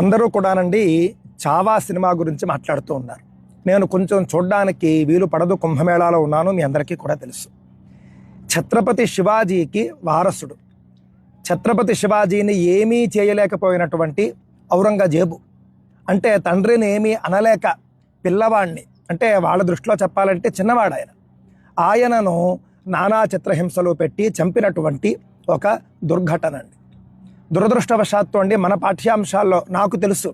అందరూ కూడానండి చావా సినిమా గురించి మాట్లాడుతూ ఉన్నారు. నేను కొంచెం చూడడానికి వీలు పడదు, కుంభమేళాలో ఉన్నాను, మీ అందరికీ కూడా తెలుసు. ఛత్రపతి శివాజీకి వారసుడు, ఛత్రపతి శివాజీని ఏమీ చేయలేకపోయినటువంటి ఔరంగజేబు, అంటే తండ్రిని ఏమీ అనలేక పిల్లవాడిని, అంటే వాళ్ళ దృష్టిలో చెప్పాలంటే చిన్నవాడు ఆయనను నానా చిత్రహింసలు పెట్టి చంపినటువంటి ఒక దుర్ఘటన అండి. దురదృష్టవశాత్తు అండి మన పాఠ్యాంశాల్లో నాకు తెలుసు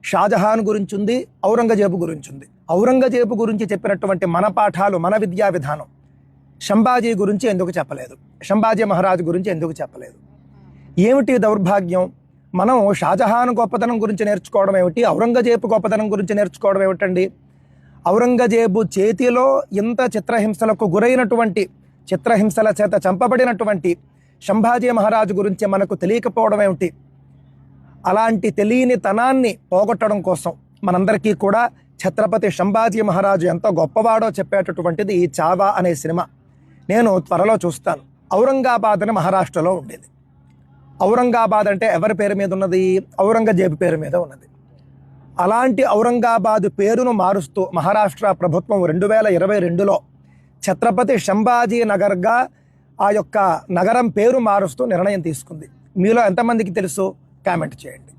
షాజహాన్ గురించి ఉంది, ఔరంగజేబు గురించి ఉంది. ఔరంగజేబు గురించి చెప్పినటువంటి మన పాఠాలు, మన విద్యా విధానం సంభాజీ గురించి ఎందుకు చెప్పలేదు, సంభాజీ మహారాజు గురించి ఎందుకు చెప్పలేదు? ఏమిటి దౌర్భాగ్యం? మనం షాజహాన్ గొప్పతనం గురించి నేర్చుకోవడం ఏమిటి, ఔరంగజేబు గొప్పతనం గురించి నేర్చుకోవడం ఏమిటండి? ఔరంగజేబు చేతిలో ఇంత చిత్రహింసలకు గురైనటువంటి, చిత్రహింసల చేత చంపబడినటువంటి సంభాజీ మహారాజు గురించి మనకు తెలియకపోవడం ఏమిటి? అలాంటి తెలియని తనాన్ని పోగొట్టడం కోసం మనందరికీ కూడా ఛత్రపతి సంభాజీ మహారాజు ఎంత గొప్పవాడో చెప్పేటటువంటిది ఈ చావా అనే సినిమా. నేను త్వరలో చూస్తాను. ఔరంగాబాద్ అని మహారాష్ట్రలో ఉండేది. ఔరంగాబాద్ అంటే ఎవరి పేరు మీద ఉన్నది? ఔరంగజేబు పేరు మీద ఉన్నది. అలాంటి ఔరంగాబాద్ పేరును మారుస్తూ మహారాష్ట్ర ప్రభుత్వం 2022లో ఛత్రపతి సంభాజీ నగర్గా ఆ యొక్క నగరం పేరు మారుస్తూ నిర్ణయం తీసుకుంది. మీలో ఎంతమందికి తెలుసు? కామెంట్ చేయండి.